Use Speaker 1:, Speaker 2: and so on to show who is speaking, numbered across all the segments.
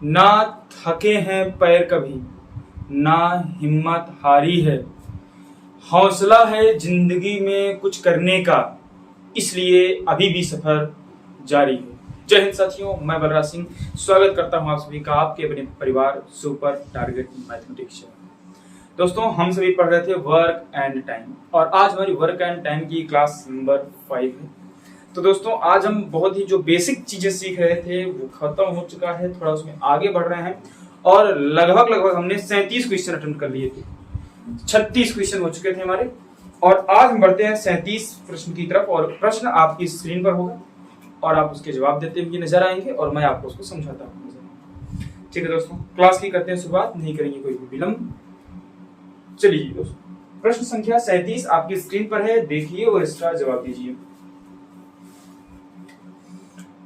Speaker 1: ना थके हैं पैर कभी, ना हिम्मत हारी है, हौसला है जिंदगी में कुछ करने का, इसलिए अभी भी सफर जारी है। जय हिंद साथियों, मैं बलराज सिंह स्वागत करता हूं आप सभी का आपके अपने परिवार सुपर टारगेट मैथमेटिक्स चैनल। दोस्तों, हम सभी पढ़ रहे थे वर्क एंड टाइम और आज हमारी वर्क एंड टाइम की क्लास नंबर 5 है। तो दोस्तों, आज हम बहुत ही जो बेसिक चीजें सीख रहे थे वो खत्म हो चुका है, थोड़ा उसमें आगे बढ़ रहे हैं और लगभग हमने 37 क्वेश्चन अटेम्प्ट कर लिए थे। 36 क्वेश्चन हो चुके थे हमारे और आज हम बढ़ते हैं 37 प्रश्न की तरफ और प्रश्न आपकी स्क्रीन पर होगा और आप उसके जवाब देते हुए नजर आएंगे और मैं आपको उसको समझाता हूँ। ठीक है दोस्तों, क्लास की करते हैं शुरुआत, नहीं करेंगे कोई भी विलंब। चलिए दोस्तों, प्रश्न संख्या 37 आपकी स्क्रीन पर है, देखिए और इसका जवाब दीजिए।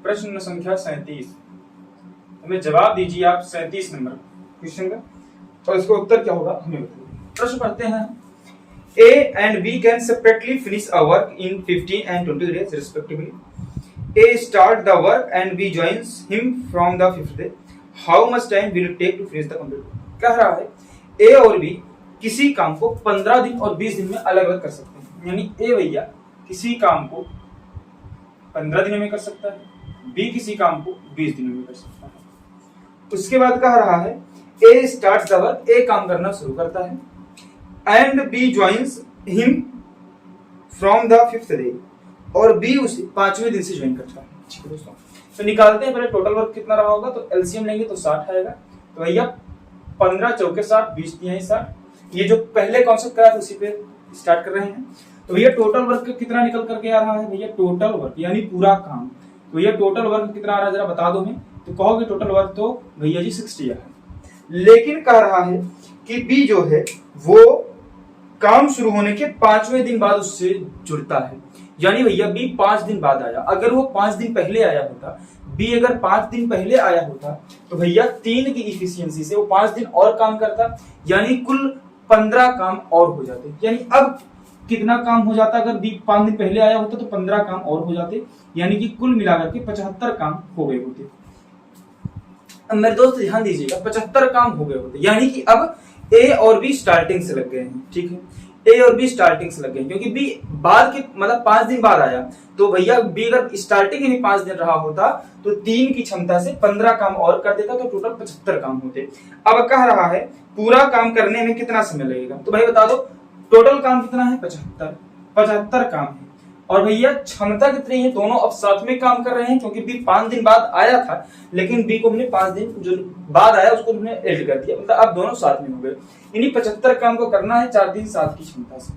Speaker 1: प्रश्न संख्या 37, हमें जवाब दीजिए आप 37 नंबर क्वेश्चन का और इसका उत्तर क्या होगा हमें बताइए। प्रश्न पढ़ते हैं, A and B can separately finish a work in 15 and 20 days respectively. A start the work and B joins him from the 5th day. How much time will it take to finish the complete work? कह रहा है A और B किसी काम को 15 दिन और 20 दिन में अलग अलग कर सकते हैं। यानी A भैया किसी काम को 15 दिनों में कर सकता है, B किसी काम को 20 दिनों में कर सकता है। उसके बाद कह रहा है A starts the work, A काम करना शुरू करता है and B joins him from the 5th day और B उसे 5वें दिन से ज्वाइन करता है। ठीक है दोस्तों, तो निकालते हैं पहले टोटल वर्क कितना रहा होगा। तो एलसीएम लेंगे तो 60 आएगा। तो भैया 15 चौके 60, 20 दिया 60। ये जो पहले कॉन्सेप्ट करा था उसी पे स्टार्ट कर रहे हैं। तो भैया टोटल वर्क कितना निकल करके आ रहा है भैया, टोटल वर्क यानी पूरा काम। तो भैया टोटल वर्क कितना आ रहा है जरा बता दो हमें। तो कहोगे टोटल वर्क तो भैया जी 60 है, लेकिन कह रहा है कि बी जो है वो काम शुरू होने के 5वें दिन बाद उससे जुड़ता है। यानी भैया बी 5 दिन बाद आया। अगर वो 5 दिन पहले आया होता, बी अगर 5 दिन पहले आया होता तो भैया 3 की इफिशियंसी से वो 5 दिन और काम करता, यानी कुल 15 काम और हो जाते। यानी अब कितना काम हो जाता, अगर बी 5 दिन पहले आया होता तो 15 काम और हो जाते, यानी कि कुल मिलाकर के 75 काम हो गए होते। अब मेरे दोस्त ध्यान दीजिएगा, 75 काम हो गए होते, यानी कि अब ए और बी स्टार्टिंग से लग गए हैं। ठीक है, ए और बी स्टार्टिंग से लग गए हैं क्योंकि बी बाद के मतलब 5 दिन बाद आया। तो भैया बी अगर स्टार्टिंग में 5 दिन रहा होता तो 3 की क्षमता से 15 काम और कर देता, तो टोटल 75 काम होते। अब कह रहा है पूरा काम करने में कितना समय लगेगा। तो भाई बता दो टोटल काम कितना है, 75 काम है और भैया क्षमता कितनी है। दोनों अब साथ में काम कर रहे हैं क्योंकि बी 5 दिन बाद आया था, लेकिन बी को हमने 5 दिन जो बाद आया उसको हमने ऐड कर दिया, मतलब अब दोनों साथ में हो गए। इन्हीं 75 काम को करना है 4 दिन 7 की क्षमता से।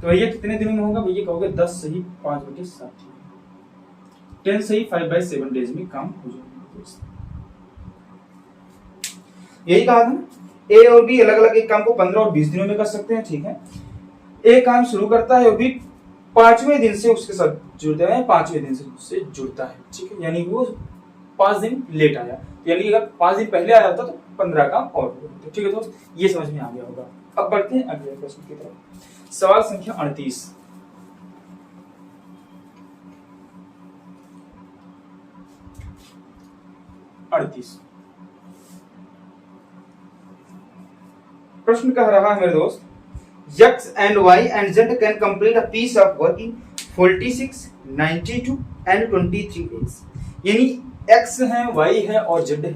Speaker 1: तो भैया कितने दिनों में होगा भैया, कहोगे 10 सही 5/7, 10 सही 5/7 डेज में काम हो जाएगा। यही कहा था ना, ए और बी अलग अलग एक काम को 15 और 20 दिनों में कर सकते हैं। ठीक है, ए काम शुरू करता है और बी 5वें दिन से उसके साथ जुड़ता है, 5वें दिन से उससे जुड़ता है। ठीक है, यानी वो 5 दिन लेट आया, यानी अगर 5 दिन पहले आया होता तो 15 काम और होते। ठीक है दोस्त, ये समझ में आ गया होगा। अब बढ़ते हैं अगले प्रश्न की तरफ। सवाल संख्या 38, प्रश्न कह रहा है मेरे दोस्त, X and Y and Z can complete a piece of work in 46, 92 and 23 days। यानी X है, Y है और Z है।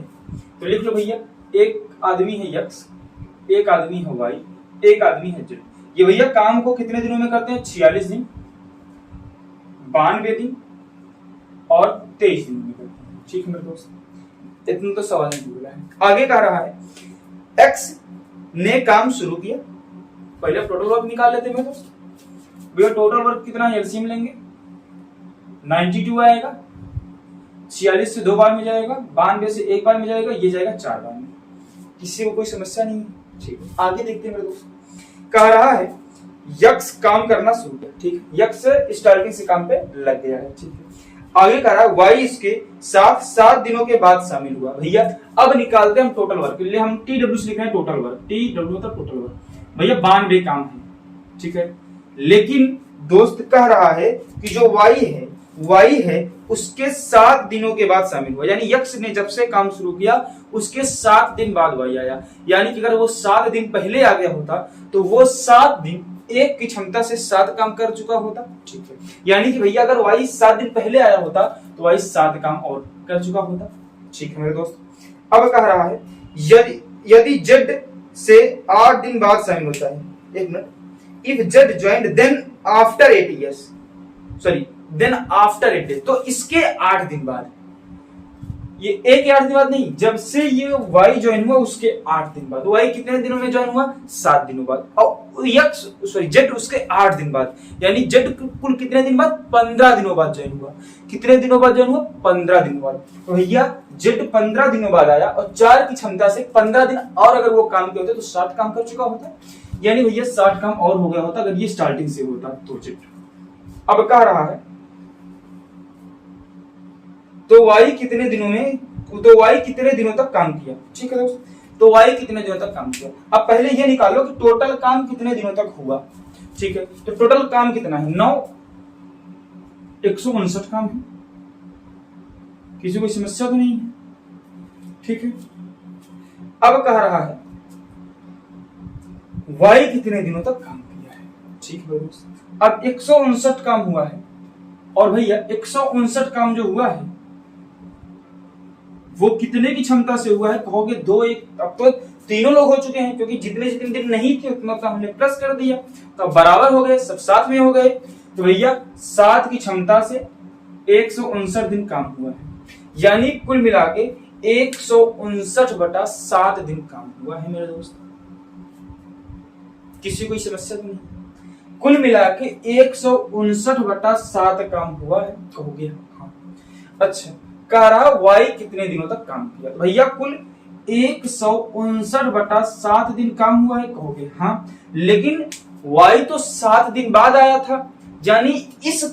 Speaker 1: तो लिख लो भैया, एक आदमी है X, एक आदमी है Y, एक आदमी है Z। ये भैया काम को कितने दिनों में करते हैं, 46 दिन, 92 दिन और 23 दिन में करते हैं। ठीक है मेरे दोस्त, इतना तो सवाल नहीं बोला है। आगे कह रहा है X ने काम शुरू किया, पहले टोटल वर्क निकाल लेते हैं दोस्त। भैया टोटल वर्क कितना है, एलसीएम लेंगे 92 आएगा, 46 से 2 बार में जाएगा, 92 से 1 बार में जाएगा, ये जाएगा 4 बार में। किसी को कोई समस्या नहीं है। ठीक है, आगे देखते हैं मेरे दोस्त। कह रहा है यक्स काम करना शुरू किया। ठीक है, यक्स स्टार्टिंग से काम पे लग गया है। ठीक है, आगे कह रहा है वाई इसके साथ 7 दिनों के बाद शामिल हुआ। भैया अब निकालते हैं हम टोटल वर्क, इसलिए हम TW से लिख रहे हैं टोटल वर्क। TW मतलब टोटल वर्क भैया 92 काम है। ठीक है, लेकिन दोस्त कह रहा है कि जो वाई है उसके 7 दिनों के बाद शामिल हुआ। यानी यक्ष ने जब से काम शुरू किया उसके 7 दिन बाद वाई आया। यानी कि अगर वो 7 दिन पहले आ गया होता तो वो 7 दिन एक की क्षमता से 7 काम कर चुका होता। ठीक है, यानी कि भैया अगर वाई 7 दिन पहले आया होता तो वाई 7 काम और कर चुका होता। ठीक है मेरे दोस्त, अब कह रहा है यदि जेड से 8 दिन बाद शामिल होता है, एक minute, if Z joined then after 8 years, sorry then after 8 days, तो इसके 8 दिन बाद, ये एक 8 दिन बाद नहीं, जब से ये वाई ज्वाइन हुआ उसके 8 दिन बाद। वाई कितने दिनों में ज्वाइन हुआ? 7 दिनों बाद। और यक्ष सॉरी जेड उसके 8 दिन बाद, यानी जेड कुल कितने दिन बाद? 15 दिनों बाद ज्वाइन हुआ। कितने दिनों बाद ज्वाइन हुआ? 15 दिनों बाद। तो भैया जेड 15 दिनों बाद आया और 4 की क्षमता से 15 दिन और अगर वो काम किए होते तो 60 काम कर चुका होता। यानी भैया 60 काम और हो गया होता अगर ये स्टार्टिंग से होता तो जेड। अब कह रहा है तो वाई कितने दिनों में, तो वाई कितने दिनों तक काम किया। ठीक है दोस्त, तो वाई कितने दिनों तक काम किया। अब पहले ये निकालो कि टोटल काम कितने दिनों तक हुआ। ठीक है, तो टोटल काम कितना है? 9, 159 काम है। किसी को समस्या तो नहीं है? ठीक है, अब कह रहा है वाई कितने दिनों तक काम किया है। ठीक है दोस्त, अब 159 काम हुआ है और भैया 159 काम जो हुआ है वो कितने की क्षमता से हुआ है? कहोगे 2 1, अब तो तीनों लोग हो चुके हैं क्योंकि जितने जितने दिन नहीं थे उतना तो हमने प्लस कर दिया तो बराबर हो गए, सब साथ में हो गए। तो भैया 7 की क्षमता से 159 दिन काम हुआ है, यानी कुल मिला के 159/7 दिन काम हुआ है मेरे दोस्त। किसी कोई समस्या तो नहीं? कुल मिला के 159/7 काम हुआ है, कहोगे हाँ। अच्छा, कह रहा वाई कितने दिनों तक काम किया। तो भैया कुल 159/7 दिन काम हुआ है, कहोगे हाँ, लेकिन वाई तो 7 दिन बाद आया था, यानी इस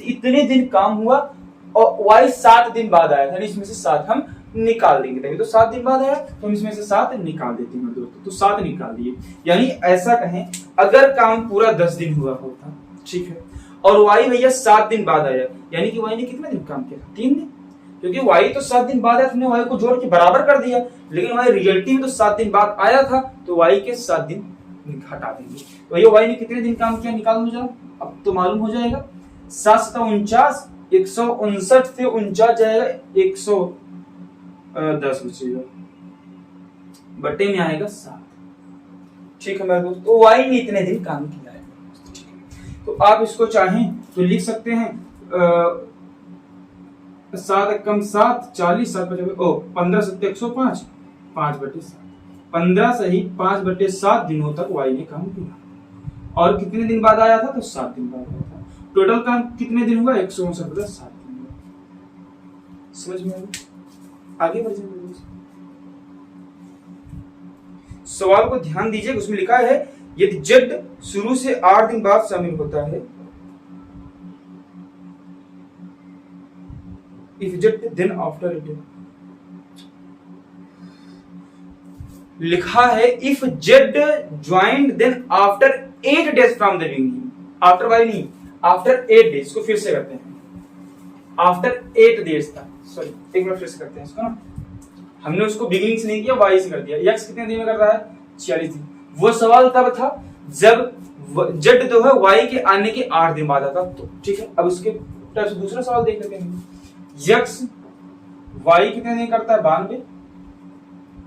Speaker 1: इतने दिन काम हुआ और वाई 7 दिन बाद आया था, इसमें से 7 हम निकाल देंगे, तभी तो 7 दिन बाद आया तो हम इसमें से 7 निकाल देते हैं दोस्तों। तो 7 निकाल दिए, यानी ऐसा कहें अगर काम पूरा 10 दिन हुआ होता, ठीक है, और वाई भैया 7 दिन बाद आया, यानी कि वाई ने कितने दिन काम किया? 3 दिन, क्योंकि वाई तो 7 दिन बाद आया, तुमने वाई को जोड़ के बराबर कर दिया, लेकिन वाई रियलिटी में तो 7 दिन बाद आया था, तो वाई के 7 दिन हटा देंगे। तो भैया वाई ने कितने दिन काम किया निकाल दो जरा, अब तो मालूम हो जाएगा। 7 7 49, 159 से 49 जाएगा 110 बचेगा, बटे में आएगा 7। ठीक है मेरे दोस्त, तो वाई ने इतने दिन काम किया है। ठीक है, तो आप इसको चाहें तो लिख सकते हैं 7 कम 7 40, 7 15 7 105, 5/7, 15 सही 5/7 दिनों तक वाई ने काम किया। और कितने दिन बाद आया था? तो 7 दिन बाद आया था। टोटल काम कितने दिन हुआ? 159/7 दिन। समझ में आया? आगे बढ़ जाएंगे। सवाल को ध्यान दीजिए, उसमें लिखा है यदि जेड शुरू से 8 दिन बाद शामिल होता है, if Z then after it, लिखा है if Z joined then after 8 days from the beginning, after Y नहीं, आफ्टर 8 days। को फिर से करते हैं, आफ्टर 8 days था, सॉरी एक बार फिर से करते हैं इसको ना, हमने उसको बिगिनिंग से नहीं किया, वाई से कर दिया। यक्स कितने दिन में कर रहा है? 46 दिन। वो सवाल तब था जब जेड जो है वाई के आने के 8 दिन बाद आता तो। ठीक है, अब उसके तरफ से दूसरा सवाल देख लेते हैं। यक्स वाई कितने दिन करता है? 92,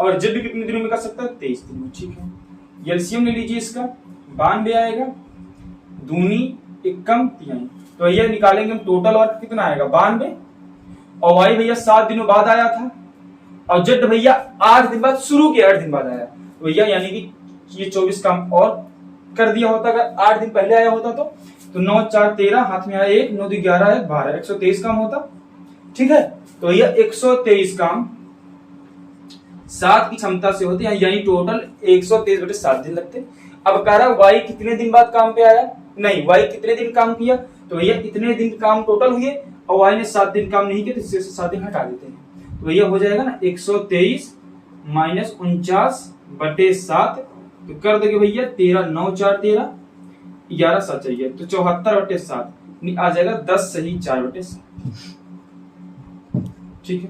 Speaker 1: और जेड कितने दिनों में कर सकता है? 23 दिन में। ठीक है, एलसीएम ले लीजिए इसका, 92 आएगा, दूनी एक कम 3, तो भैया निकालेंगे हम टोटल वर्क कितना आएगा? 92, और वाई भैया 7 दिनों बाद आया था, और जेड भैया 8 दिन बाद, शुरू के 8 दिन बाद आया, तो भैया यानी कि ये 24 काम और कर दिया होता अगर 8 दिन पहले आया होता तो 9 4 13, हाथ में आया 1, 9 2 11 है 12, 123 काम होता। ठीक है, तो भैया 123 काम 7 की क्षमता से होते हैं, यानी टोटल 123/7 दिन लगते। अब कह रहा वाई कितने दिन बाद काम पे आया? नहीं, वाई कितने दिन काम किया? तो भैया इतने दिन काम टोटल हुए और वाई ने 7 दिन काम नहीं किया, तो इससे 7 दिन हटा देते हैं, तो भैया हो जाएगा ना 123 - 49/7, तो कर दोगे भैया 13 9 4 13, 11 7 चाहिए तो 74/7, आ जाएगा 10 सही 4/7। ठीक है,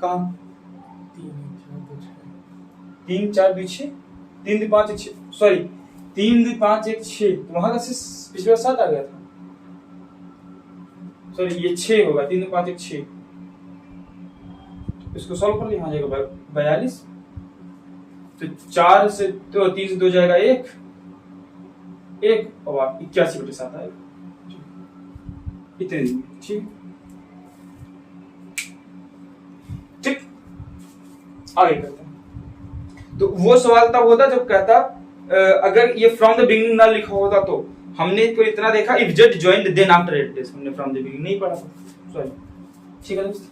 Speaker 1: कहा 3 4 2 6 3 2 5 1 6 सॉरी 3 2 5 1 6 तो वहां का पिछले बार 7 आ गया था, सॉरी ये 6 होगा 3 2 5 1 6, इसको सॉल्व कर लिया, आ जाएगा 42। तो 4 से तो 3 से 2 जाएगा 1 और 81/7 आएगा, इतने दिन। ठीक ठीक, आगे करते हैं। तो वो सवाल तब होता जब कहता अगर ये फ्रॉम द बिगिनिंग ना लिखा होता तो हमने तो इतना देखा इफ जज जॉइंड देन आफ्टर 8 days, हमने फ्रॉम द बिगिनिंग नहीं पढ़ा था, सॉरी। ठीक है दोस्त,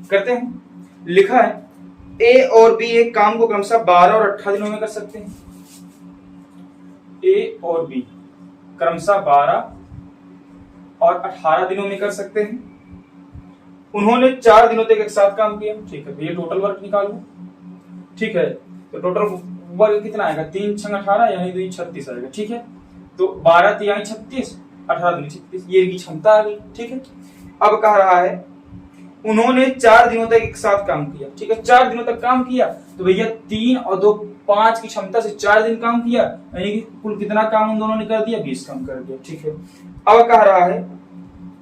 Speaker 1: करते हैं। लिखा है ए और बी एक काम को क्रमशः 12 और 18 दिनों में कर सकते हैं। ए और बी क्रमशः 12 और 18 दिनों में कर सकते हैं। उन्होंने 4 दिनों तक एक साथ काम किया। ठीक है, तो ये टोटल वर्क निकालो। ठीक है, तो टोटल वर्क कितना आएगा, 3 6 18 यानी 2 36 आएगा। ठीक है, तो 12 3 36 18 2 36, ये की क्षमता आ गई। ठीक है, अब कह रहा है उन्होंने 4 दिनों तक एक साथ काम किया। ठीक है, 4 दिनों तक काम किया तो भैया 3 और 2 5 की क्षमता से 4 दिन काम किया, यानी कि कुल कितना काम उन दोनों ने कर दिया, 20 काम कर दिया। ठीक है, अब कह रहा है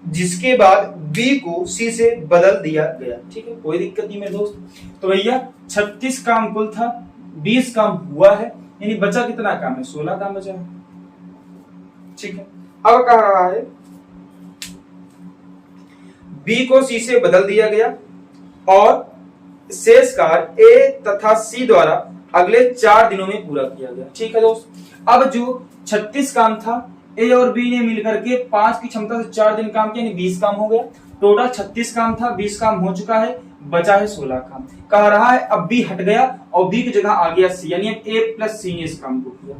Speaker 1: जिसके बाद बी को सी से बदल दिया गया। ठीक है, कोई दिक्कत नहीं मेरे दोस्त। तो भैया 36 काम कुल था, 20 काम हुआ है, यानी बचा कितना काम है, 16 काम बचा है। ठीक है, अब कह रहा है बी को सी से बदल दिया गया और शेष कार्य ए तथा सी द्वारा अगले 4 दिनों में पूरा किया गया। ठीक है दोस्त, अब जो 36 काम था ए और बी ने मिलकर के 5 की क्षमता से 4 दिन काम किया, यानी 20 काम हो गया। टोटल 36 काम था, 20 काम हो चुका है, बचा है 16 काम। कह रहा है अब बी हट गया और बी की जगह आ गया सी, यानी ए प्लस सी ने इस काम को किया।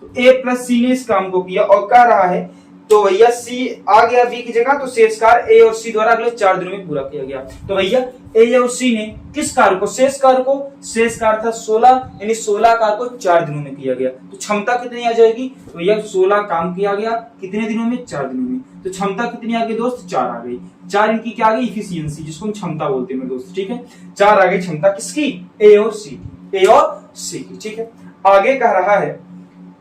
Speaker 1: तो ए प्लस सी ने इस काम को किया और कह रहा है तो भैया सी आ गया बी की जगह, तो शेष कार्य ए और सी द्वारा अगले 4 दिनों में पूरा किया गया। तो भैया ए और सी ने किस कार्य को, शेष कार्य को, शेष कार्य था 16, यानी 16 कार्य को 4 दिनों में किया गया। तो क्षमता कितनी आ जाएगी, तो भैया 16 काम किया गया कितने दिनों में, 4 दिनों में। तो क्षमता कितनी आ गई दोस्त, 4 आ गई। 4 इनकी क्या आ गई, इफिशियंसी, जिसको हम क्षमता बोलते हैं मेरे दोस्त। ठीक है, 4 आ गई क्षमता किसकी, ए और सी की। ठीक है, आगे कह रहा है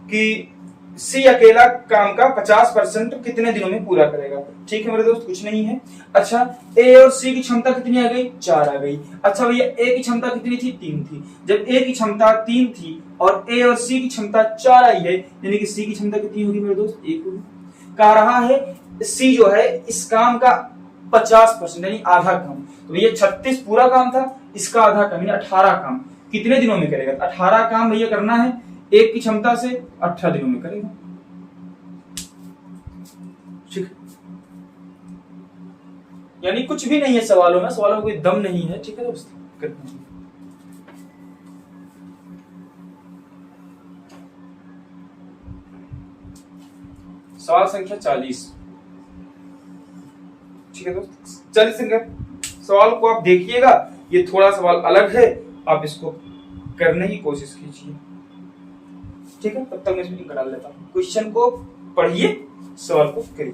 Speaker 1: कि सी अकेला काम का 50% कितने दिनों में पूरा करेगा। ठीक है मेरे दोस्त, कुछ नहीं है। अच्छा, ए और सी की क्षमता कितनी आ गई, 4 आ गई। अच्छा भैया ए की क्षमता कितनी थी, 3 थी। जब ए की क्षमता 3 थी और ए और सी की क्षमता 4 आई है, यानी कि सी की क्षमता कितनी होगी मेरे दोस्त, 1 होगी। कह रहा है सी जो है इस काम का 50% यानी आधा काम। तो ये 36 पूरा काम था, इसका आधा काम यानी 18 काम कितने दिनों में करेगा, 18 काम भैया करना है 1 की क्षमता से 18 दिनों में करेगा। ठीक, यानी कुछ भी नहीं है सवालों में कोई दम नहीं है। ठीक है दोस्त, करते हैं। सवाल संख्या 40। ठीक है दोस्त, 40 संख्या सवाल को आप देखिएगा, ये थोड़ा सवाल अलग है, आप इसको करने की कोशिश कीजिए। ठीक है, तब तक मैं इसमें डाल लेता हूं। क्वेश्चन को पढ़िए, सवाल को करिए।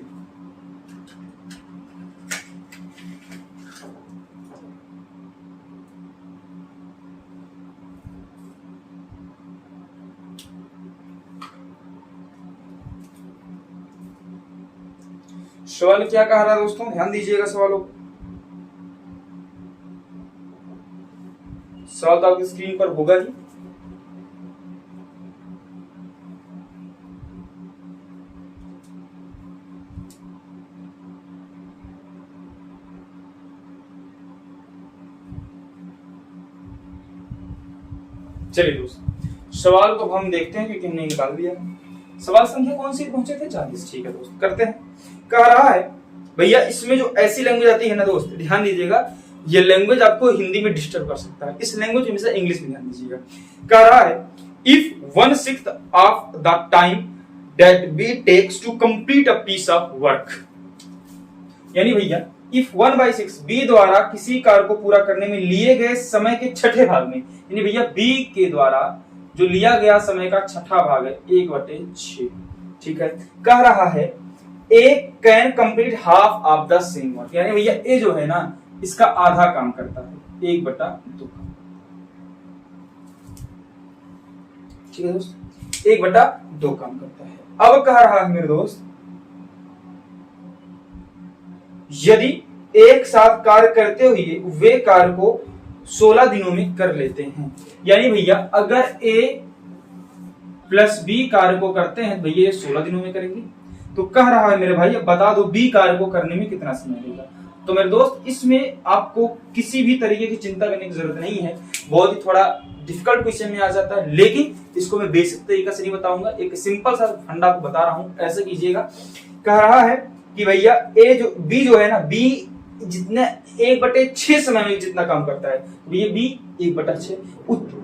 Speaker 1: सवाल क्या कह रहा है दोस्तों, ध्यान दीजिएगा सवालों को। सवाल तो आपकी स्क्रीन पर होगा ही। चलिए दोस्त, सवाल को हम देखते हैं क्योंकि हमने निकाल दिया। सवाल संख्या कौन सी पहुंचे थे, 40। ठीक है दोस्त, करते हैं। कह रहा है भैया इसमें जो ऐसी लैंग्वेज आती है ना दोस्त, ध्यान दीजिएगा, ये लैंग्वेज आपको हिंदी में डिस्टर्ब कर सकता है। इस लैंग्वेज में हमेशा इंग्लिश में ध्यान दीजिएगा। कह रहा है if 1/6 of the time that B takes to complete a piece of work। यानी भैया if 1/6 B द्वारा किसी कार्य को पूरा करने में लिए गए समय के छठे भाग में, यानी भैया B के द्वारा जो लिया गया समय का छठा भाग है 1/6, ठीक है। कह रहा है A can complete half of the same work, यानी भैया A जो है ना इसका आधा काम करता है 1/2, ठीक है दोस्त, 1/2 काम करता है। अब कह रहा है मेरे दोस्त यदि एक साथ कार्य करते हुए वे कार्य को 16 दिनों में कर लेते हैं, यानी भैया अगर A प्लस B कार्य को करते हैं भैया ये 16 दिनों में करेंगे। तो कह रहा है मेरे भाई बता दो B कार्य को करने में कितना समय लगेगा। तो मेरे दोस्त इसमें आपको किसी भी तरीके की चिंता करने की जरूरत नहीं है, बहुत ही थोड़ा डिफिकल्ट क्वेश्चन में आ जाता है, लेकिन इसको मैं बेसिक तरीका से नहीं बताऊंगा, एक सिंपल सा फंडा को बता रहा हूं, ऐसे कीजिएगा। कह रहा है कि भैया B जो है ना B जितने 1/6 समय में जितना काम करता है भैया B 1/6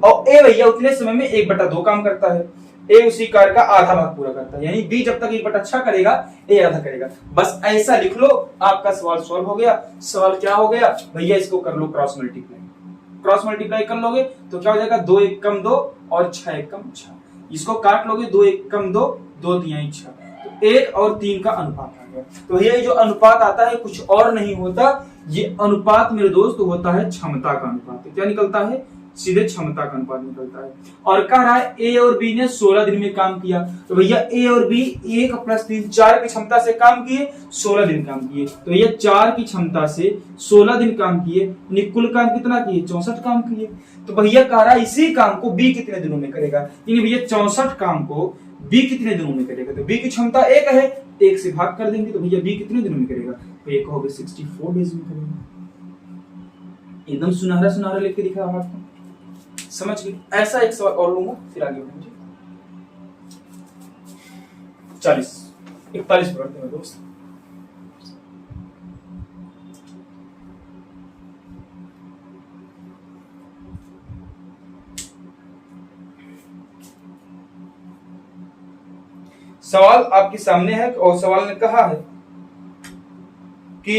Speaker 1: और A भैया उतने समय में 1/2 काम करता है। A उसी कार्य का आधा भाग पूरा करता है, यानी B जब तक 1/6 करेगा A आधा करेगा। बस ऐसा लिख लो, आपका सवाल सॉल्व हो गया। सवाल क्या हो गया भैया, इसको कर लो क्रॉस मल्टीप्लाई कर लोगे तो क्या हो जाएगा 2 1 कम 2 और 6 1 कम 6, इसको काट लोगे 2 1 कम 2 2 3 6, तो 1 और 3 का अनुपात आ गया। तो ये जो अनुपात आता है कुछ और नहीं होता, ये अनुपात मेरे दोस्त होता है क्षमता का अनुपात। क्या निकलता है, सीधे क्षमता का अनुपात निकलता है। और कह रहा है A और B ने 16 दिन में काम किया, तो भैया A और B 1 + 3 4 की क्षमता से काम किए, 16 दिन काम किए। तो भैया 4 की क्षमता से 16 दिन काम किए, कुल काम कितना किए 64 काम किए। तो भैया कह रहा है इसी काम को B कितने दिनों में करेगा, यानी भैया 64 काम को B कितने दिनों में करेगा। तो B की क्षमता 1 है, 1 से भाग कर देंगे तो भैया B कितने दिनों में करेगा, तो ये कहोगे 64 डेज में करेगा। एकदम सुनहरा लिख के दिखा रहा आपको, समझ गए। ऐसा एक सवाल और लूंगा फिर आगे बढ़ेंगे। 41 पढ़ते हैं दोस्त। सवाल आपके सामने है और सवाल ने कहा है कि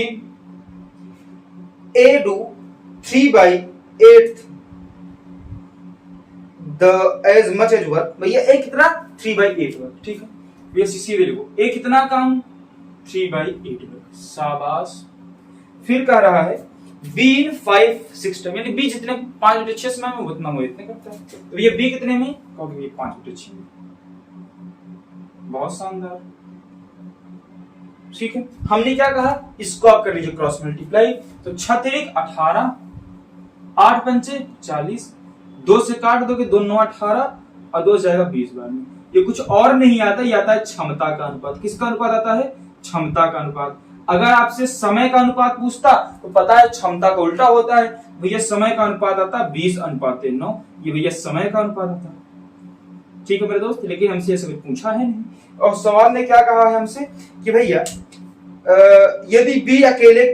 Speaker 1: A do 3/8 as much as work। भैया A कितना 3/8 वर्क, ठीक है भैया सीधे लिखो A कितना काम 3/8 वर्क, शाबाश। फिर कह रहा है B in 5/6 टाइम, यानी B जितने 5/6 समय में उतना वो इतने करता है। तो भैया B कितने में, कहोगे ये 5/6 में। बहुत शानदार, ठीक है। हमने क्या कहा, इसको आप कर लीजिए क्रॉस मल्टीप्लाई। तो 6 3 18, 8 पंचे 40, 2 से काट दोगे 2 9 18 और 2 जाएगा 20 बार में। ये कुछ और नहीं आता, ये आता है क्षमता का अनुपात। किसका अनुपात आता है, क्षमता का अनुपात। अगर आपसे समय का अनुपात पूछता तो पता है क्षमता का उल्टा होता है, भैया समय का अनुपात आता है 20:9, ये भैया समय का अनुपात आता है, ठीक है मेरे दोस्त। लेकिन हमसे ऐसा कुछ पूछा है नहीं। और सवाल ने क्या कहा है हमसे कि भैया यदि B अकेले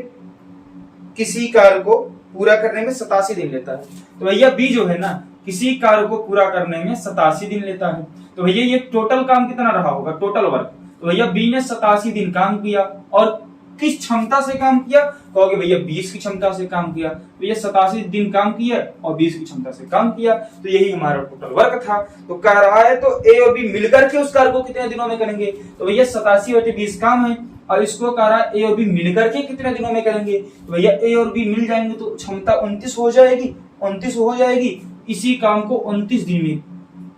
Speaker 1: किसी कार्य को पूरा करने में 87 दिन लेता है, तो भैया B जो है ना किसी कार्य को पूरा करने में 87 दिन लेता है, तो भैया ये टोटल काम कितना रहा होगा, टोटल वर्क। तो भैया B ने 87 दिन काम किया और किस क्षमता से काम किया, कहोगे भैया 20 की क्षमता से काम किया। भैया 87 दिन काम किया और 20 की क्षमता से काम किया, तो यही हमारा टोटल वर्क था। तो कह रहा है तो A और B मिलकर के उस कार्य को कितने दिनों में करेंगे, तो भैया 87/20 काम है। और इसको कह रहा है A और B मिलकर के कितने दिनों में करेंगे, तो भैया A और B मिल जाएंगे तो क्षमता 29 हो जाएगी, 29 हो जाएगी। इसी काम को 29 दिन में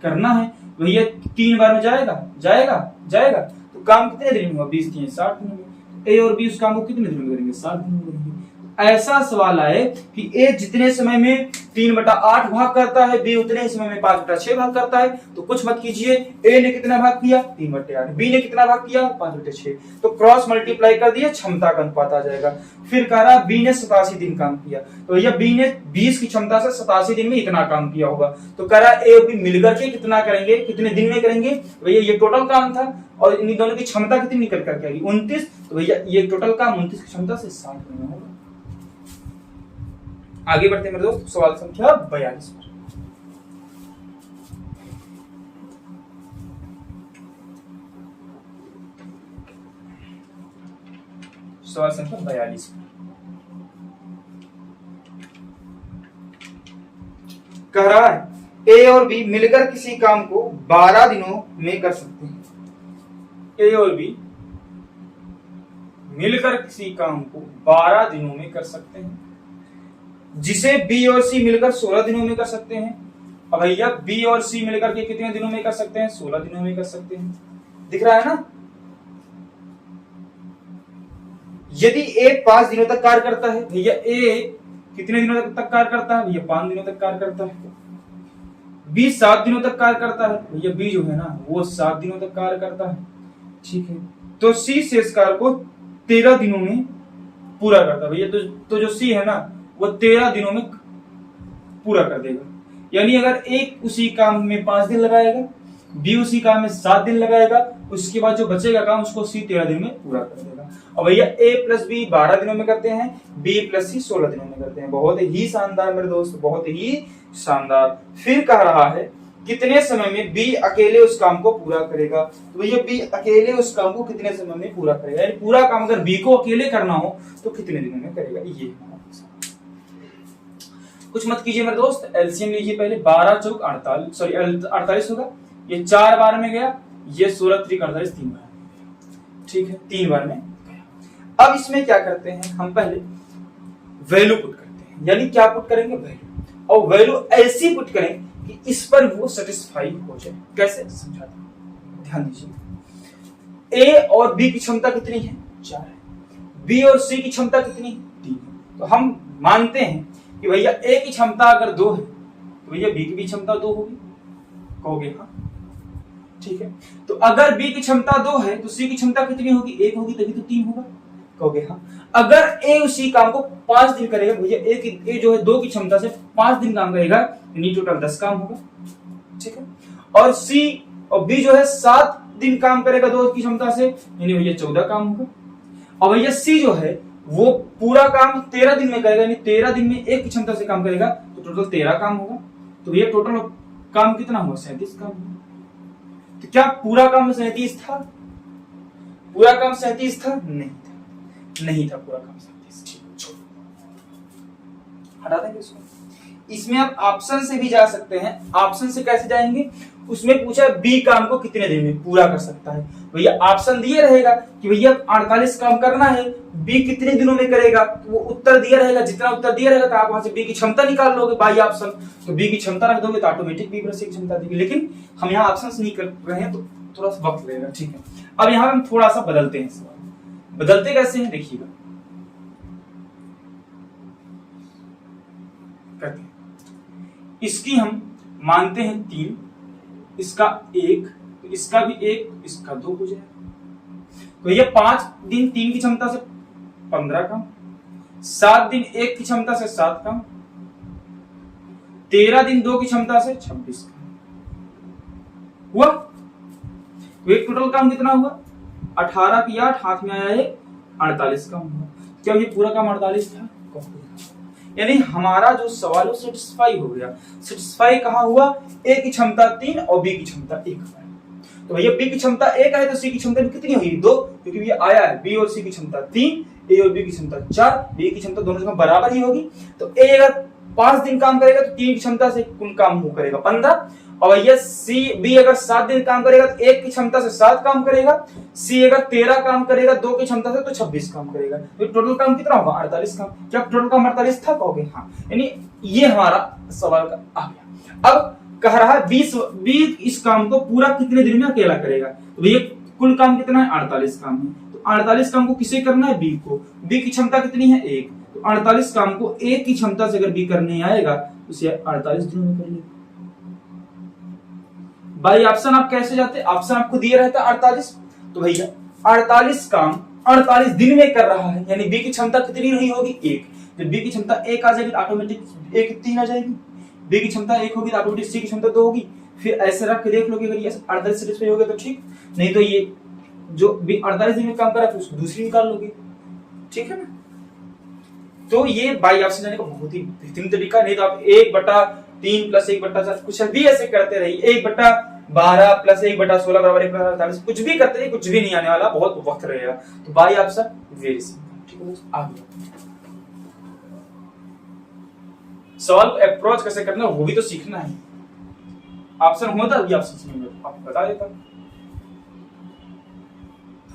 Speaker 1: करना है, भैया 3 बार में जाएगा। तो काम कितने दिन में हुआ, 20 3 60 दिन में। A और B उस काम को कितने दिन में करेंगे, 60 दिन में करेंगे। ऐसा सवाल आए कि A जितने समय में 3/8 भाग करता है, B उतने ही समय में 5/6 भाग करता है, तो कुछ मत कीजिए। A ने कितना भाग किया 3/8, B ने कितना भाग किया 5/6, तो क्रॉस मल्टीप्लाई कर दिया, क्षमता का अनुपात आ जाएगा। फिर कह रहा B ने 87 दिन काम किया, तो भैया B ने 20 की क्षमता से 87 दिन में इतना काम किया होगा। तो कह रहा A और B मिलकर के कितना करेंगे, कितने दिन में करेंगे, भैया ये टोटल काम था और इन दोनों की क्षमता कितनी निकल करके आएगी 29, तो भैया ये टोटल काम 29 की क्षमता से 60 दिन में होगा। आगे बढ़ते हैं मेरे दोस्त, सवाल संख्या 42 पर। सवाल संख्या 42 कह रहा है ए और बी मिलकर किसी काम को 12 दिनों में कर सकते हैं। ए और बी मिलकर किसी काम को 12 दिनों में कर सकते हैं, जिसे बी और सी मिलकर 16 दिनों में कर सकते हैं। अब भैया बी और सी मिलकर के कितने दिनों में कर सकते हैं? 16 दिनों में कर सकते हैं। दिख रहा है ना? यदि ए 5 दिनों तक कार्य करता है, भैया ए कितने दिनों तक कार्य करता है? भैया 5 दिनों तक कार्य करता है। बी 7 दिनों तक कार्य करता है, भैया बी जो है ना वो 7 दिनों तक कार्य करता है। ठीक है, तो सी शेष कार्य को 13 दिनों में पूरा करता है। भैया तो जो सी है ना वो 13 दिनों में पूरा कर देगा। यानी अगर एक उसी काम में 5 दिन लगाएगा, बी उसी काम में 7 दिन लगाएगा, उसके बाद जो बचेगा काम उसको सी 13 दिन में पूरा कर देगा। और भैया ए प्लस बी 12 दिनों में करते हैं, बी प्लस सी 16 दिनों में करते हैं। बहुत ही शानदार मेरे दोस्त, बहुत ही शानदार। फिर कह रहा है कितने समय में बी अकेले उस काम को पूरा करेगा। तो भैया बी अकेले उस काम को कितने समय में पूरा करेगा, यानी पूरा काम अगर बी को अकेले करना हो तो कितने दिनों में करेगा, ये कुछ मत कीजिए मेरे दोस्त। एलसीएम लीजिए पहले, 12 चौक 48, सॉरी 48 होगा, ये 4 बार में गया, ये 16 त्रिक 48 3 बार। ठीक है, 3 बार में गया। अब इसमें क्या करते हैं हम, पहले वैल्यू पुट करते हैं, यानी क्या पुट करेंगे? वैल्यू। और वैल्यू ऐसी पुट करें कि इस पर वो सेटिस्फाई हो जाए। कैसे समझाता हूं, ध्यान दीजिए। ए और बी की क्षमता कितनी है? 4 है। बी और सी की क्षमता कितनी है? 3 है। तो हम मानते हैं कि भैया ए की क्षमता अगर 2 है तो भैया बी की भी क्षमता 2 होगी। कहोगे हाँ, ठीक है। तो अगर बी की क्षमता 2 है तो सी की क्षमता कितनी होगी? 1 होगी, तभी तो 3 होगा। कहोगे हाँ। अगर ए उसी काम को 5 दिन करेगा, भैया ए जो है 2 की क्षमता से 5 दिन काम करेगा, यानी टोटल 10 काम होगा। ठीक है। और सी और बी जो है 7 दिन काम करेगा 2 की क्षमता से, यानी भैया 14 काम होगा। और भैया सी जो है वो पूरा काम 13 दिन में करेगा, यानी 13 दिन में 1 की क्षमता से काम करेगा, तो टोटल 13 काम होगा। तो भैया टोटल काम कितना हुआ? 37 काम हुआ। तो क्या पूरा काम 37 था? पूरा काम 37 था? नहीं था पूरा काम 37। हटा देंगे इसको। इसमें आप ऑप्शन से भी जा सकते हैं। ऑप्शन से कैसे जाएंगे? उसमें पूछा बी काम को कितने दिन में पूरा कर सकता है, भैया ऑप्शन दिए रहेगा कि भैया 48 काम करना है, बी कितने दिनों में करेगा, तो वो उत्तर दिया रहेगा। जितना उत्तर दिया रहेगा तो आप वहां से बी की क्षमता निकाल लोगे बाई ऑप्शन। तो बी की क्षमता रख दोगे तो ऑटोमेटिक बी प्लस सी की क्षमता देगी। लेकिन हम यहाँ ऑप्शन नहीं कर रहे हैं तो थोड़ा सा वक्त लगेगा। ठीक है, अब यहाँ हम थोड़ा सा बदलते हैं सवाल। बदलते कैसे हैं देखिएगा। करते हैं, इसकी हम मानते हैं 3, इसका 1, तो इसका भी 1, इसका 2 हो जाएगा। तो ये 5 दिन 3 की क्षमता से 15 काम, 7 दिन 1 की क्षमता से 7 काम, 13 दिन 2 की क्षमता से 26 काम हुआ। तो एक टोटल काम कितना हुआ? 18 की 8 हाथ में आया, 48 काम हुआ। क्या ये पूरा काम 48 था? यानी हमारा जो सवाल है सेटिस्फाई हो गया। सेटिस्फाई कहाँ हुआ? ए की क्षमता 3 और बी की क्षमता 1। तो भैया बी की क्षमता 1 है तो सी की क्षमता कितनी होगी? 2, क्योंकि ये आया है बी और सी की क्षमता 3, ए और बी की क्षमता 4, बी की क्षमता दोनों में बराबर ही होगी। तो ए अगर 5 दिन काम करेगा तो 3 की क्षमता से कुल काम वो करेगा 15। और भैया सी बी अगर 7 दिन काम करेगा तो 1 की क्षमता से 7 काम करेगा। सी अगर 13 काम करेगा 2 की क्षमता से तो 26 काम करेगा। तो टोटल काम कितना होगा? 48 काम। क्या टोटल काम 48 था? कहोगे हाँ। यानी ये हमारा सवाल का आ गया। अब कह रहा है 20 इस काम को पूरा कितने दिन में अकेला करेगा। तो भैया कुल काम कितना है? 48 काम है। तो 48 काम को किसे करना है? बी को। बी की क्षमता कितनी है? 1। तो 48 काम को 1 की क्षमता से अगर बी करने आएगा तो उसे 48 दिनों में कर लेगा। भाई ऑप्शन आप कैसे जाते? ऑप्शन आपको दिए रहता है 48। तो भैया 48 काम 48 दिन में कर रहा है, यानी बी की क्षमता कितनी नहीं होगी? 1। जब बी की क्षमता 1 आ जाएगी तो ऑटोमेटिक 1 3 आ जाएगी। बी की क्षमता 1 होगी तो ऑटोमेटिक सी की क्षमता 2 होगी। फिर ऐसे रख के देख लो कि अगर ये 48 सेटिस्फाई हो गया तो ठीक, नहीं तो ये जो बी 48 दिन में काम कर रहा है उसको दूसरी निकाल लोगे। ठीक है ना? तो ये बाई ऑप्शन जाने का बहुत ही बेहतरीन तरीका। नहीं तो आप 1/3 + 1/4 कुछ भी ऐसे करते रहिए, 1/12 + 1/16 = 1/48, कुछ भी करते रहिए, कुछ भी नहीं आने वाला, बहुत वक्त रहेगा। तो बाई ऑप्शन वेरी सिंपल। ठीक है दोस्त, आ गया। सवाल को अप्रोच कैसे करना वो भी तो सीखना है। ऑप्शन होता भी ऑप्शन में आपको बता देता।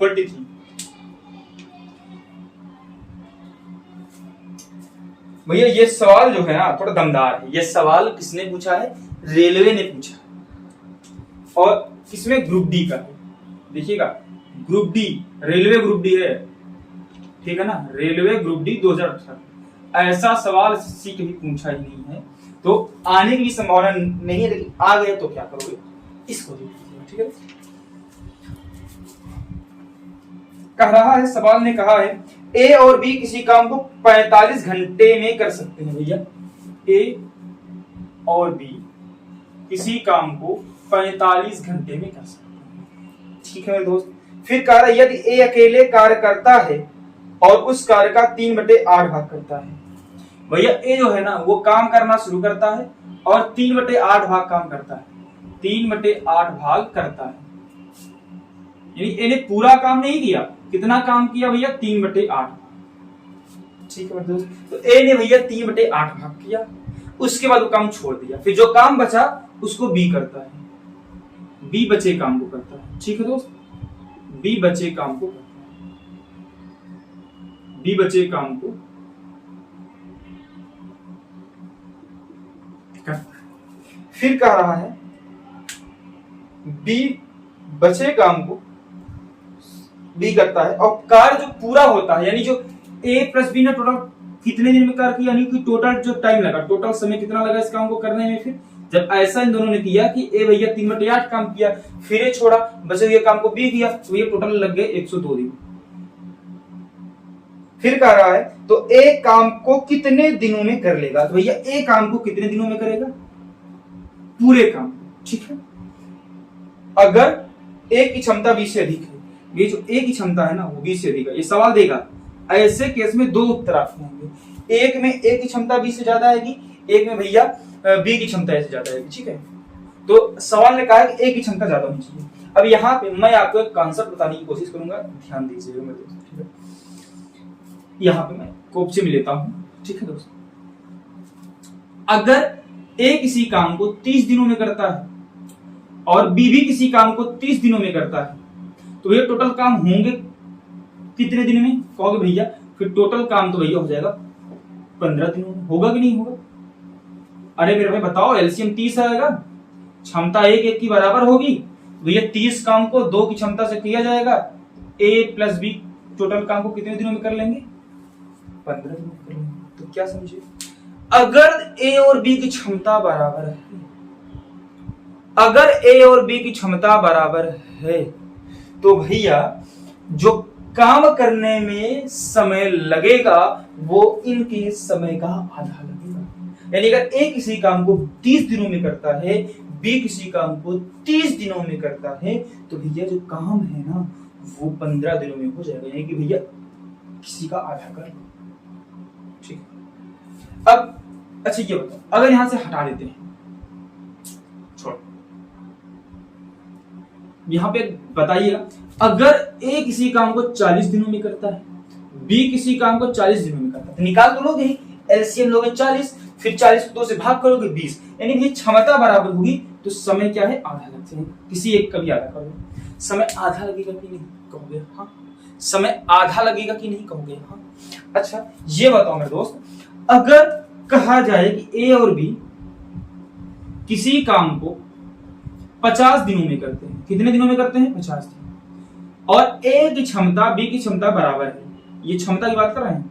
Speaker 1: 43 भैया ये सवाल जो है ना थोड़ा दमदार है। ये सवाल किसने पूछा है? रेलवे ने पूछा और किसमें? ग्रुप डी का है। देखिएगा group D, railway group D है, ठीक है ना, रेलवे ग्रुप डी 2018। ऐसा सवाल किसी कभी पूछा ही नहीं है, तो आने की संभावना नहीं है, लेकिन आ गए तो क्या करोगे? इसको देख लीजिए, ठीक है। कह रहा है, सवाल ने कहा है ए और बी किसी काम को 45 घंटे में कर सकते हैं। भैया ए और बी किसी काम को 45 घंटे में कर सकते हैं, ठीक है मेरे दोस्त। फिर कह रहा है यदि ए अकेले कार्य करता है और उस कार्य का 3/8 भाग करता है। भैया ए जो है ना वो काम करना शुरू करता है और 3/8 भाग काम करता है, 3/8 भाग करता है, यानी ए ने पूरा काम नहीं किया। कितना काम किया भैया? 3/8, ठीक है दोस्त। तो ए ने भैया 3/8 भाग किया, उसके बाद वो काम छोड़ दिया, फिर जो काम बचा उसको बी करता है, बी बचे काम को करता है, ठीक है दोस्त। बी बचे काम को करता है, बी बचे काम को करता है। फिर कह रहा है बी बचे काम को बी करता है और कार्य जो पूरा होता है, यानी जो ए प्लस बी ने टोटल कितने दिन में कार्य किया, यानी कि टोटल जो टाइम लगा, टोटल समय कितना लगा इस काम को करने में। फिर जब ऐसा इन दोनों ने किया कि ए भैया 3/8 काम किया, फिर ए छोड़ा, बचे हुए काम को बी किया, तो ये टोटल लग गए 102 दिन। फिर कह रहा है तो ए काम को कितने दिनों में कर लेगा? तो भैया ए काम को कितने दिनों में करेगा? पूरे काम, ठीक है। अगर ए की क्षमता 20 से अधिक है, ये जो ए की क्षमता है ना वो 20 से अधिक है, ये सवाल देगा। ऐसे केस में दो उत्तर आपके होंगे, एक में ए की क्षमता 20 से ज्यादा आएगी, एक में भैया बी की क्षमता से ज्यादा आएगी, ठीक है। तो सवाल ने कहा है कि ए की क्षमता ज्यादा होनी चाहिए। अब यहाँ पे मैं आपको एक कॉन्सेप्ट बताने की कोशिश करूंगा, ध्यान दीजिएगा मेरे दोस्त, ठीक है। यहाँ पे मैं कोपचे में लेता हूं, ठीक है दोस्त। अगर ए किसी काम को 30 दिनों में करता है और बी भी किसी काम को 30 दिनों में करता है, तो ये टोटल काम होंगे कितने दिन में कहोगे भैया? फिर टोटल काम तो भैया हो जाएगा 15 दिनों में। होगा कि नहीं होगा? अरे मेरे भाई बताओ, एलसीएम 30 आएगा, क्षमता 1 की बराबर होगी, भैया 30 काम को 2 की क्षमता से किया जाएगा, ए प्लस बी टोटल काम को कितने दिनों में कर लेंगे? 15 दिनों में कर लेंगे। तो क्या समझे, अगर ए और बी की क्षमता बराबर है, अगर ए और बी की क्षमता बराबर है, तो भैया जो काम करने में समय लगेगा वो इनके समय का आधा लगेगा। यानी अगर ए किसी काम को 30 दिनों में करता है, बी किसी काम को 30 दिनों में करता है, तो भैया जो काम है ना वो 15 दिनों में हो जाएगा, यानी कि भैया किसी का आधा कर लो, ठीक है। अब अच्छा ये बताओ, अगर यहां से हटा देते हैं, छोड़, यहां पे बताइएगा, अगर ए किसी काम को 40 दिनों में करता है, बी किसी काम को 40 दिनों में करता है, तो निकाल तो लोगे ही, एलसीएम लोगे 40, फिर 40 को 2 से भाग करोगे 20, यानी कि क्षमता बराबर होगी, तो समय क्या है? आधा लगता है। किसी एक का भी आधा करोगे, समय आधा लगेगा कि नहीं कहोगे? हाँ। समय आधा लगेगा कि नहीं कहोगे? हाँ। अच्छा ये बताओ मेरे दोस्त, अगर कहा जाए कि ए और बी किसी काम को 50 दिनों में करते हैं, कितने दिनों में करते हैं? 50 दिन, और ए की क्षमता बी की क्षमता बराबर है, ये क्षमता की बात कर रहे हैं,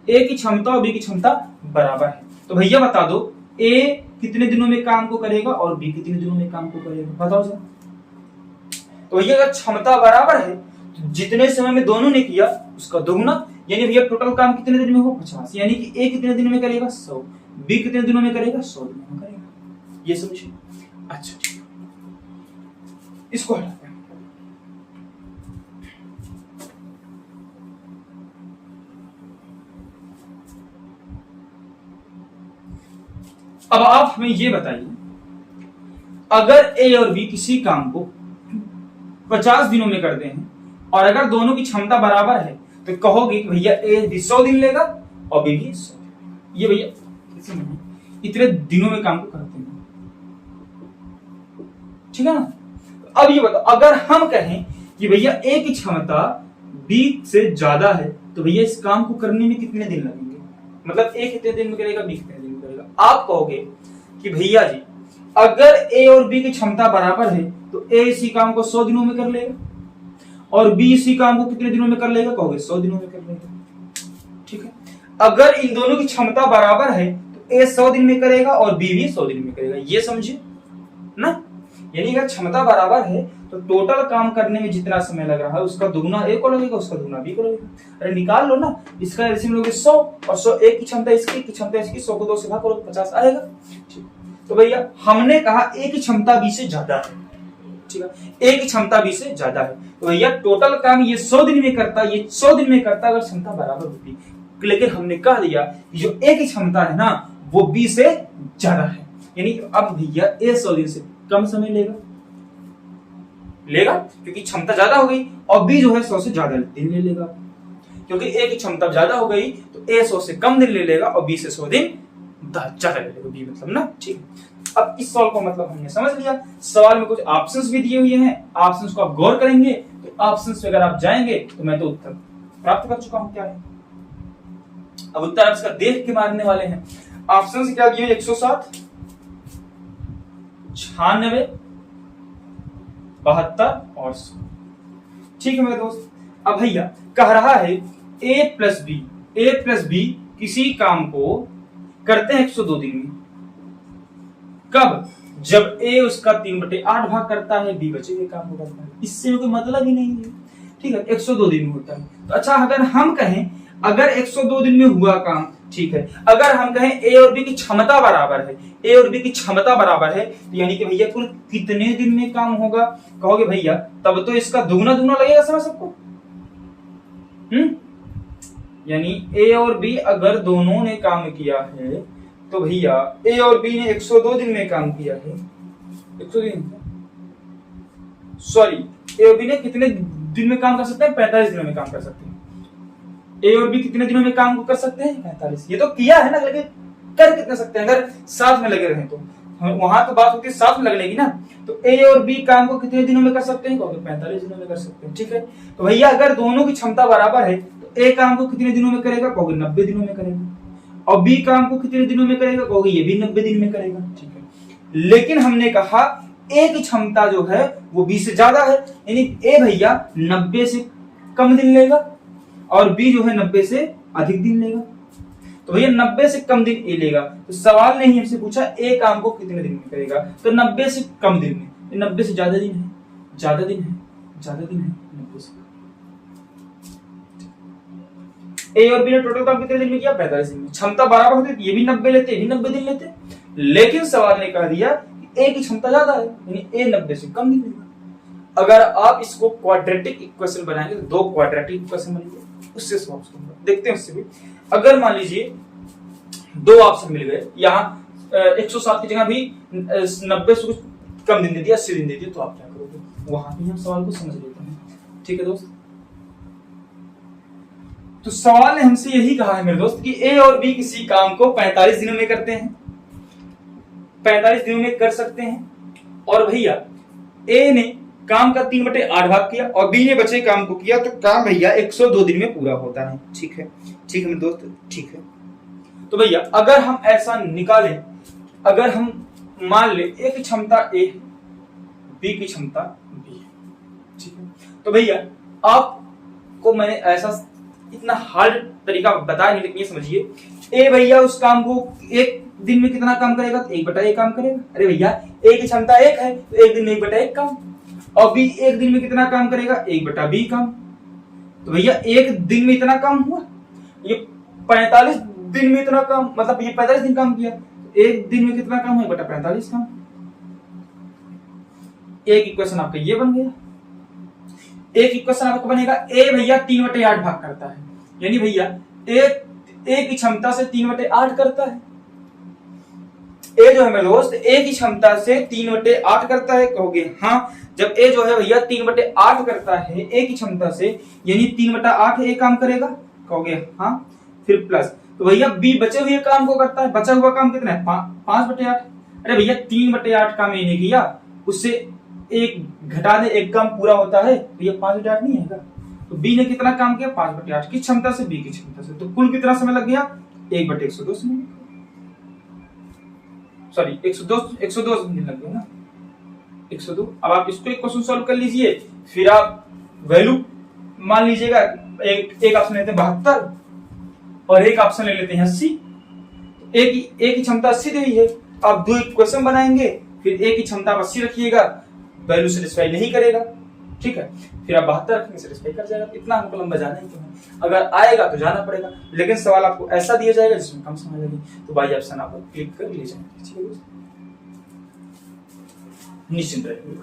Speaker 1: ए की क्षमता और बी की क्षमता बराबर है, तो भैया बता दो ए कितने दिनों में काम को करेगा और बी कितने दिनों में काम को करेगा, बताओ सर। तो भैया अगर क्षमता बराबर है तो जितने समय में दोनों ने किया उसका दोगुना, यानी भैया टोटल काम कितने दिन में हो? 50, यानी कि ए कितने दिनों में करेगा? 100, बी कितने दिनों में करेगा? 100 दिनों में करेगा। ये समझिए। अच्छा ठीक, इसको हटाते हैं। अब आप हमें ये बताइए, अगर ए और बी किसी काम को 50 दिनों में करते हैं और अगर दोनों की क्षमता बराबर है, तो कहोगे कि भैया ए भी 100 दिन लेगा और बी भी 100 दिन। ये भैया इतने दिनों में काम को करते हैं, ठीक है ना। अब ये बताओ, अगर हम कहें कि भैया ए की क्षमता बी से ज्यादा है तो भैया इस काम को करने में कितने दिन लगेंगे, मतलब ए कितने दिन में करेगा, बी कितने दिन में करेगा। आप कहोगे कि भैया जी अगर ए और बी की क्षमता बराबर है तो ए इसी काम को 100 दिनों में कर लेगा और बी इसी काम को कितने दिनों में कर लेगा, कहोगे 100 दिनों में कर लेगा, ठीक है। अगर इन दोनों की क्षमता बराबर है तो ए 100 दिन में करेगा और बी भी 100 दिन में करेगा, ये समझे ना। यानी अगर क्षमता बराबर है तो टोटल काम करने में जितना समय लग रहा है उसका दुगुना ए को लगेगा, उसका दुगुना बी को लगेगा। अरे निकाल लो ना, इसका एलसीएम लोगे 100 और 100 ए की क्षमता इसकी क्षमता इसकी, 100 को 2 से भाग करो 50 आएगा, ठीक। तो भैया हमने कहा ए की क्षमता बी से ज्यादा है, ठीक है, ए की क्षमता बी से ज्यादा है, तो भैया टोटल काम ये 100 दिन में करता, ये 100 दिन में करता अगर क्षमता बराबर होती। लेकिन हमने कह दिया कि जो ए की क्षमता है ना वो बी से ज्यादा है, यानी अब भैया ए 100 दिन से कम समय लेगा क्योंकि क्षमता ज्यादा हो गई, और बी जो है 100 से ज्यादा दिन ले लेगा, क्योंकि ए की क्षमता ज्यादा हो गई तो ए 100 से कम दिन ले लेगा और बी से 100 दिन ज्यादा ले लेगा, बी मतलब ना, ठीक। अब इस सवाल को मतलब हमने समझ लिया। सवाल में कुछ ऑप्शंस भी दिए हुए हैं, ऑप्शंस को आप गौर करेंगे तो ऑप्शंस पे अगर आप जाएंगे तो मैं तो उत्तर प्राप्त कर चुका हूं क्या है। अब उत्तर आप इसका देख के मारने वाले हैं। ऑप्शन क्या दिए, 107, 96, 72 और 100, ठीक है मेरे दोस्त। अब भैया कह रहा है ए प्लस बी किसी काम को करते हैं 102 दिन में, कब, जब ए उसका 3/8 भाग करता है, बी बचे हुए काम को करता है, इससे कोई मतलब ही नहीं है, ठीक है, 102 दिन में होता है। तो अच्छा अगर हम कहें अगर 102 दिन में हुआ काम, ठीक है, अगर हम कहें ए और बी की क्षमता बराबर है, ए और बी की क्षमता बराबर है तो यानी कि भैया कुल कितने दिन में काम होगा, कहोगे भैया तब तो इसका दुगना लगेगा समय सबको, यानी ए और बी अगर दोनों ने काम किया है तो भैया ए और बी ने 102 दिन में काम किया है, 100 दिन, सॉरी ए और बी ने कितने दिन में काम कर सकते हैं, 45 दिनों में काम कर सकते हैं। ए और बी कितने दिनों में काम कर सकते हैं, 45। ये तो किया है ना, लेकिन कर कितने सकते हैं, अगर साथ में लगे रहे तो वहां तो बात होती है साथ में लगने की ना, तो ए और बी काम को कितने दिनों में कर सकते हैं, 45 दिनों में कर सकते हैं, ठीक है। तो भैया अगर दोनों की क्षमता बराबर है तो ए काम को कितने दिनों में करेगा, कहोगे 90 दिनों में करेगा, और बी काम को कितने दिनों में करेगा, कहोगे ये भी 90 दिन में करेगा, ठीक है। लेकिन हमने कहा ए की क्षमता जो है वो बी से ज्यादा है, यानी ए भैया 90 से कम दिन लेगा और बी जो है 90 से अधिक दिन लेगा, तो भैया 90 से कम दिन ए लेगा। तो सवाल ने ही हमसे पूछा ए काम को कितने दिन में करेगा, तो 90 से कम दिन में, 90 से ज्यादा दिन है, ज्यादा दिन है, ज्यादा दिन है 90 से। ए और बी ने टोटल काम कितने दिन में किया, 45 दिन में। क्षमता बराबर होती ये भी 90 लेते, ये भी 90 दिन लेते, लेकिन सवाल ने कह दिया कि ए की क्षमता ज्यादा है, यानी ए 90 से कम दिन लेगा। अगर आप इसको क्वाड्रेटिक इक्वेशन बनाएंगे तो 2 क्वाड्रेटिक इक्वेशन बनेंगे, उससे सॉल्व करूंगा, देखते हैं उससे भी। अगर मान लीजिए 2 ऑप्शन मिल गए, यहाँ 107 की जगह भी 90 से कुछ कम दिन दे दिया, 80 दिन दे दिया, तो आप क्या करोगे, वहां भी हम सवाल को समझ लेते हैं, ठीक है दोस्त। तो सवाल ने हमसे यही कहा है मेरे दोस्त कि ए और बी किसी काम को 45 दिनों में करते हैं, 45 दिनों में कर सकते हैं, और भैया ए ने काम का 3/8 भाग किया और बी ने बचे काम को किया, तो काम भैया 102 दिन में पूरा होता है, ठीक है, ठीक है मेरे दोस्त, ठीक है। तो भैया अगर हम ऐसा निकालें, अगर हम मान ले ए की क्षमता ए, बी की क्षमता बी, ठीक है, तो भैया आपको मैंने ऐसा इतना हार्ड तरीका बताया नहीं, लेकिन ये समझिए ए भैया उस काम को एक दिन में कितना काम करेगा, तो 1/1 काम करेगा। अरे भैया ए की क्षमता 1 है तो एक दिन में 1/1 काम, और बी एक दिन में कितना काम करेगा, 1/B काम। तो भैया एक दिन में इतना काम हुआ, ये 45 दिन में इतना काम, मतलब ये 45 दिन काम किया, एक दिन में कितना काम हुआ, 1/45 काम। एक इक्वेशन आपका ये बन गया। एक इक्वेशन आपका बनेगा ए भैया 3/8 भाग करता है, यानी भैया ए की क्षमता से 3/8 करता है, ए जो है मेरे दोस्त ए की क्षमता से 3/8 करता है, कहोगे हाँ। जब ए जो है भैया 3/8 करता है ए की क्षमता से, यानी 3/8 ए काम करेगा, कहोगे हाँ। फिर प्लस, तो भैया बी बचे हुए काम को करता है। बचा हुआ काम कितना है? 5/8। अरे भैया 3/8 काम ए ने किया, उससे एक घटा दे, एक काम पूरा होता है, भैया 5/8 नहीं है। तो बी ने कितना काम किया? 5/8 की क्षमता से बी की क्षमता से, तो कुल कितना समय लग गया? 1/102 समय, सॉरी 102 दिन लग गया ना, 102। अब आप इसको एक क्वेश्चन सॉल्व कर लीजिए, फिर आप वैल्यू मान लीजिएगा। एक ऑप्शन लेते हैं 72 और एक ऑप्शन ले लेते हैं 80। एक की क्षमता 80 दी हुई है, आप दो इक्वेशन बनाएंगे, फिर एक की क्षमता आप 80 रखिएगा, वैल्यू सेटिस्फाई नहीं करेगा, ठीक है, फिर आप 72 रखेंगे, सेटिस्फाई कर जाएगा। इतना हमको लंबा जाना ही तो है, अगर आएगा तो जाना पड़ेगा, लेकिन सवाल आपको ऐसा दिया जाएगा जिसमें कम समय लगे, तो बाई ऑप्शन आप क्लिक कर ले जाएंगे, निश्चिंत रहिए।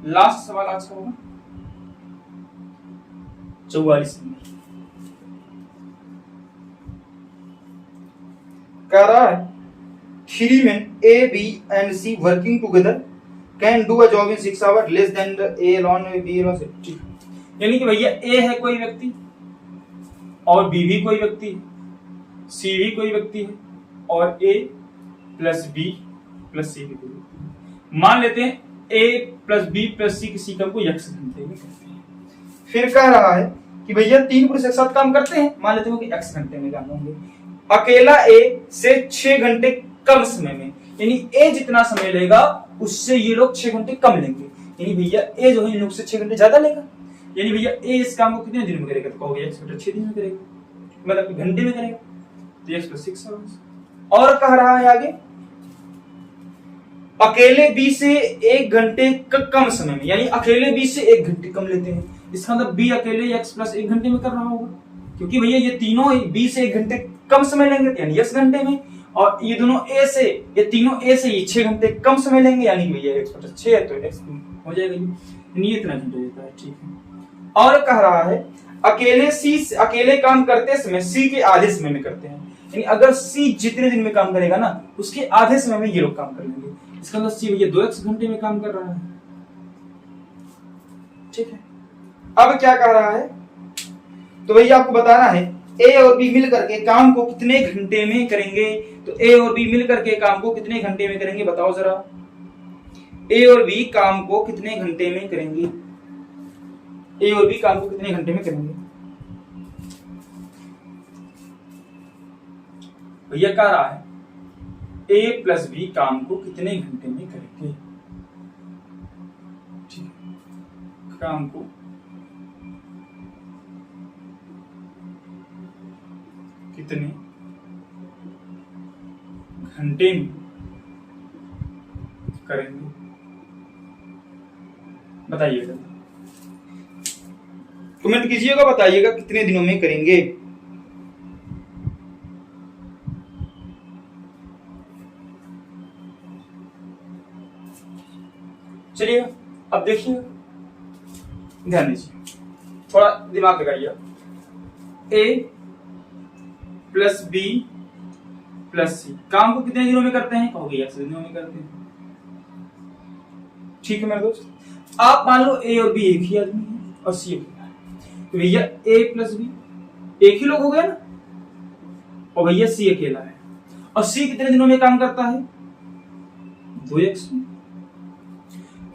Speaker 1: लास्ट सवाल आज का होगा 44 नंबर, कह रहा है 3 men A, B and C working together can do a job in 6 hours less than the A alone, B alone। यानी कि भैया A है कोई व्यक्ति और B भी कोई व्यक्ति है, C भी कोई व्यक्ति है और A plus B plus C भी कोई व्यक्ति है। मान लेते हैं A plus B plus C किसी काम को x घंटे में करते हैं। फिर कह रहा है कि भैया 3 पुरुष एक साथ काम करते हैं, मान लेते हैं कि x घंटे में काम होंगे। अकेला A से 6 घंटे कम समय में, यानी A जितना समय लेगा उससे ये लोग 6 घंटे कम लेंगे, यानी भैया A जो है इन लोग से 6 घंटे ज्यादा लेगा। यानी भैया A इस काम को कितने दिन में करेगा? तो कहोगे x बटा 6 दिन में करेगा, मतलब घंटे में करेगा, तो x + 6 आवर्स। और कह रहा है आगे अकेले B से 1 घंटे कम समय में, यानी अकेले B से 1 घंटे कम लेते हैं। इसका मतलब B अकेले x + 1 घंटे में कर रहा होगा, क्योंकि भैया ये तीनों B से 1 घंटे कम समय लेंगे, यानी x घंटे में, और ये दोनों A से, ये तीनों A से ये 6 घंटे कम समय लेंगे, यानी कि भैया x बटा 6 है तो x हो जाएगा, ये इतना घंटे देता है, ठीक है। और कह रहा है अकेले काम करते समय C के आधे समय में करते हैं, यानी अगर C जितने दिन में काम करेगा ना उसके आधे समय में ये लोग काम कर लेंगे। इसका मतलब C भैया 2x घंटे में काम कर रहा है, ठीक है। अब क्या कह रहा है, तो भैया आपको बताना है A और B मिल करके काम को कितने घंटे में करेंगे। तो A और B मिल करके काम को कितने घंटे में करेंगे, बताओ जरा। A और B काम को कितने घंटे में करेंगे? A और B काम को कितने घंटे में करेंगे? भैया कह रहा है A प्लस B काम को कितने घंटे में करेंगे, ठीक है, काम को कितने घंटे में करेंगे, बताइएगा, कमेंट कीजिएगा, बताइएगा कितने दिनों में करेंगे। चलिए अब देखिए, ध्यान दीजिए, थोड़ा दिमाग लगाइए। A plus B plus C काम को कितने दिनों में करते हैं? कहोगे x दिनों में करते हैं, ठीक है मेरे दोस्त। आप मान लो A और B एक ही आदमी है और C अकेला है, तो भैया A प्लस B एक ही लोग हो गए ना, और भैया C अकेला है, और C कितने दिनों में काम करता है? 2x में।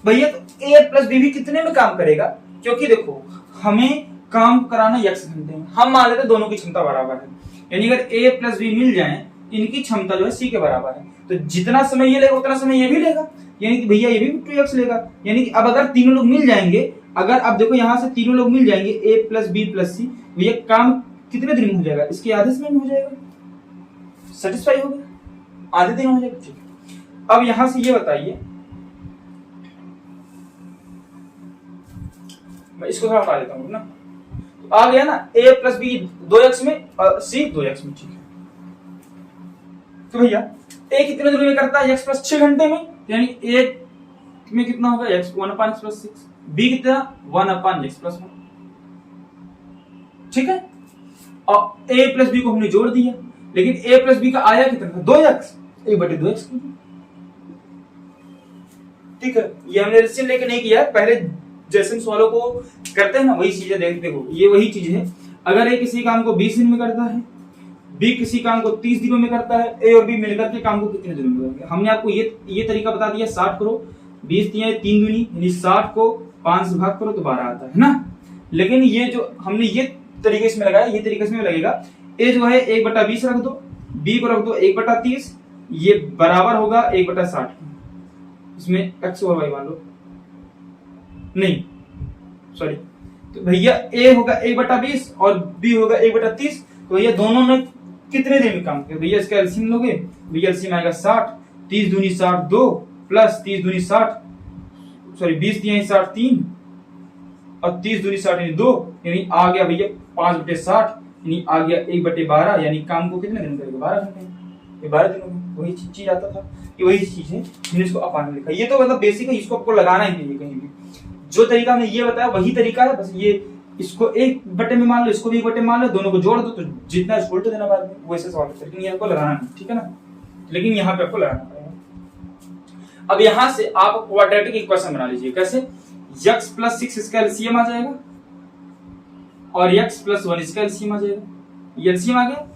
Speaker 1: भैया तो A प्लस B भी कितने में काम करेगा? क्योंकि देखो हमें काम कराना x घंटे में, हम मान लेते दोनों की क्षमता बराबर है, यानी अगर A प्लस B मिल जाए इनकी क्षमता जो है C के बराबर है, तो जितना समय ये लेगा उतना समय ये भी लेगा, यानी कि भैया ये भी 2x लेगा। यानी कि अब अगर तीनों लोग मिल जाएंगे, अगर आप देखो यहां से तीनों लोग मिल जाएंगे A plus B plus C, भैया काम कितने दिन में हो जाएगा? इसके आधे समय में हो जाएगा, सेटिस्फाई हो गया, आधे दिन हो जाएगा, ठीक है। अब यहां से ये बताइए, मैं इसको थोड़ा हटा देता हूं ना, तो आ गया ना A प्लस B 2x में और C 2x में, ठीक है। तो भैया A कितने दिनों में करता है? x प्लस 6 घंटे में, यानी A में कितना होगा? x 1/x प्लस 6, B कितना? 1/x प्लस 1, ठीक है। और a प्लस बी को हमने जोड़ दिया, लेकिन a प्लस बी का आया कितना था 2x, 1/2x। ठीक है, ये हमने एलसीएम लेके नहीं किया, पहले जैसे हम सवालों को करते हैं ना वही चीजें देखो, ये वही चीज है। अगर a किसी काम को 20 दिन में करता है, b किसी काम को 30 दिनों में करता है, a और b मिलकर के काम को कितने दिनों में करेंगे। हमने आपको ये तरीका बता दिया, 60 करो, 20 दिया 3 दूनी, यानी 60 को 5 से भाग करो तो 12 आता है ना। लेकिन ये जो हमने ये तरीके इसमें लगाया, ये तरीके इसमें लगेगा, a जो है 1/20 रख दो, b को रख दो 1/30, ये बराबर होगा 1/60। इसमें x और y मान लो, नहीं सॉरी, तो भैया a होगा 1/20 और b होगा 1/30, तो भैया दोनों ने कितने दिन में काम किया। भैया इसका एलसीएम लोगे, भैया एलसीएम आएगा 60, 30 दूनी 60 2 प्लस 30 दूनी 60, सॉरी 20 दिया 60 3 और 30 दूनी 60 यानी 2, यानी आ गया भैया 5/60, यानी आ गया 1/12, यानी काम को कितने दिन करेगा 12 घंटे, ये 12 दिनों में। वही चीज आता था, ये वही चीज है, हमने इसको अपान में लिखा। ये तो मतलब बेसिक है, इसको आपको लगाना ही नहीं है कहीं भी। जो तरीका हमने ये बताया वही तरीका है, बस ये इसको 1/में मान लो, इसको भी 1/में मान लो, दोनों को जोड़ दो तो जितना इसको उल्टा देना बाद में, वैसे सवाल है, लेकिन ये आपको लगाना नहीं, ठीक है ना। लेकिन यहाँ पे आपको लगाना पड़ेगा। अब यहाँ से आप क्वाड्रेटिक इक्वेशन बना लीजिए। कैसे? x + 6 इसका एलसीएम आ जाएगा और x + 1 इसका एलसीएम आ जाएगा। ये एलसीएम आ गया,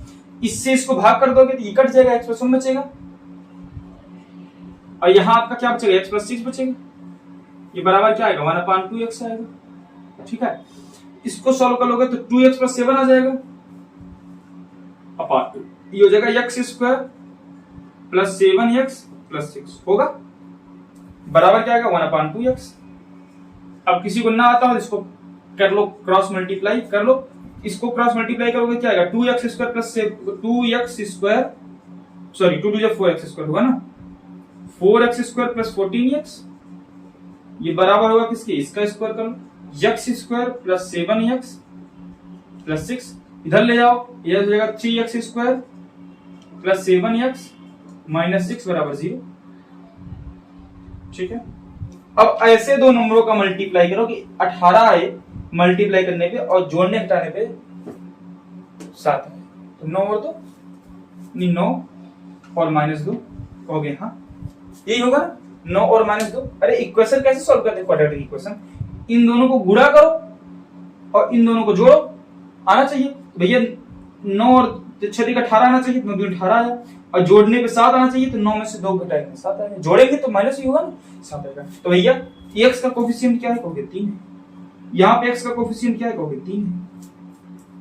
Speaker 1: इससे इसको भाग कर दोगे तो ये कट जाएगा, x + 1 बचेगा और यहाँ आपका क्या बचेगा, x + 6 बचेगा। ये बराबर क्या आएगा 1/2x आएगा। ठीक है, इसको सॉल्व कर लोगे तो 2x + 7 आ जाएगा अपान 2, ये हो जाएगा x² + 7x + 6 होगा बराबर क्या आएगा 1/2x। अब किसी को ना आता हो इसको कर लो, क्रॉस मल्टीप्लाई कर लो, इसको क्रॉस मल्टीप्लाई करोगे क्या आएगा 2x² + 2x², सॉरी 2 × 4x² होगा ना, 4x² + 14x, ये बराबर होगा किसके, इसका स्क्वायर कर लो, x² + 7x + 6, इधर ले जाओ, ये हो जाएगा 3x² + 7x - 6 बराबर 0। ठीक है, अब ऐसे दो नंबरों का मल्टीप्लाई करो कि 18 आए मल्टीप्लाई करने पे और जोड़ने घटाने पे 7 है, तो 9 और 2 नहीं 9 और -2 हो गए। हाँ यही होगा ना, 9 और -2। अरे इक्वेशन कैसे सॉल्व करते हैं क्वाड्रेटिक इक्वेशन, इन दोनों को गुणा करो और इन दोनों को जोड़ो, आना चाहिए भैया 9 और 6 × 18 आना चाहिए, 9 × 18 आया, और जोड़ने पे 7 आना चाहिए, तो 9 में से 2 घटाएंगे 7 आएगा, जोड़ेंगे तो माइनस ही होगा ना 7 आएगा। तो भैया x का कोफिशिएंट क्या है, कहोगे 3 है, यहाँ पे x का कोफिशिएंट क्या है, कहोगे 3 है।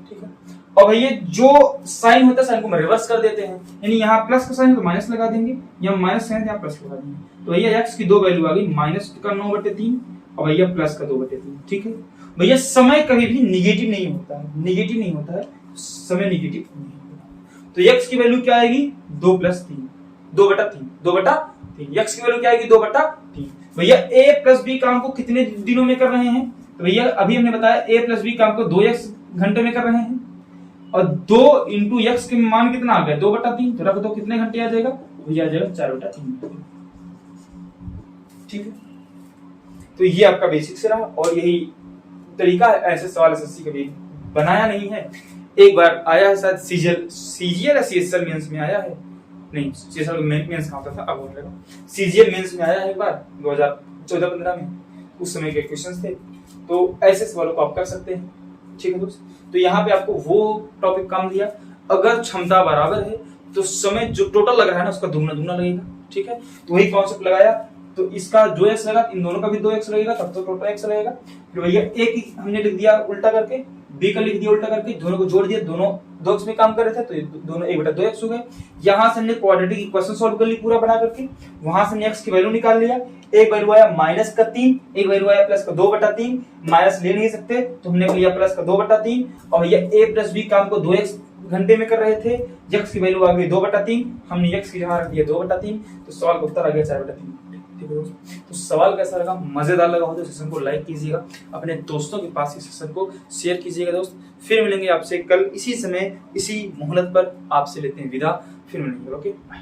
Speaker 1: ठीक है, और भैया जो साइन होता है साइन को हम रिवर्स कर देते हैं, यानी यहाँ प्लस का साइन है तो माइनस लगा देंगे, यहाँ माइनस साइन है यहाँ प्लस लगा देंगे, तो भैया x की 2 वैल्यू आ गई, माइनस का 9/3 और भैया प्लस का 2/3। ठीक है भैया, समय कभी भी निगेटिव नहीं होता है, निगेटिव नहीं होता है, समय निगेटिव नहीं होता। तो x की वैल्यू क्या आएगी 2 + 3, 2/3 x की वैल्यू क्या आएगी 2/3। भैया a + b काम को कितने दिनों में कर रहे हैं, तो भैया अभी हमने बताया a + b काम को 2x घंटे में कर रहे हैं, और 2 × x के मान कितना आ गया 2/3, तो रख दो कितने घंटे आ जाएगा, भैया आ जाएगा 4/3। ठीक है, तो ये आपका बेसिक से रहा और यही तरीका है, ऐसे सवाल एसएससी कभी बनाया नहीं है। एक बार आया है शायद सीजीएल या सीएसएल मेंस में आया है, नहीं सीएसएल मेंस कहां था, अब बोलेगा सीजीएल मेंस में आया है एक बार 2014-15 में, उस समय के क्वेश्चंस थे, तो ऐसे सवालों को आप कर सकते हैं। ठीक है दोस्त, तो यहाँ पे आपको वो टॉपिक कम दिया, अगर क्षमता बराबर है तो समय जो टोटल लग रहा है ना उसका दुगना लगेगा। ठीक है, तो वही कॉन्सेप्ट लगाया, तो इसका 2x लगा, इन दोनों का भी 2x लगेगा, तब तो टोटल x लगेगा। फिर भैया एक हमने लिख दिया उल्टा करके, b का लिख दिया उल्टा करके, दोनों को जोड़ दिया, दोनों 2x में काम कर रहे थे तो दोनों 1/2x हो गए। यहाँ से हमने क्वाड्रेटिक इक्वेशन सॉल्व कर ली पूरा बना करके, वहां से हमने x की वैल्यू निकाल लिया, एक वैल्यू आया -3, एक वैल्यू आया +2/3, माइनस ले नहीं सकते तो हमने लिया +2/3, और भैया a + b काम को 2x घंटे में कर रहे थे, x की वैल्यू आ गई 2/3, हमने x की जगह रख दिया 2/3, तो सवाल का उत्तर आ गया 4/3। ठीक है दोस्त, तो सवाल कैसा लगा, मजेदार लगा हो तो सेशन को लाइक कीजिएगा, अपने दोस्तों के पास इस सेशन को शेयर कीजिएगा दोस्त। फिर मिलेंगे आपसे कल इसी समय इसी मोहलत पर, आपसे लेते हैं विदा, फिर मिलेंगे, ओके बाय।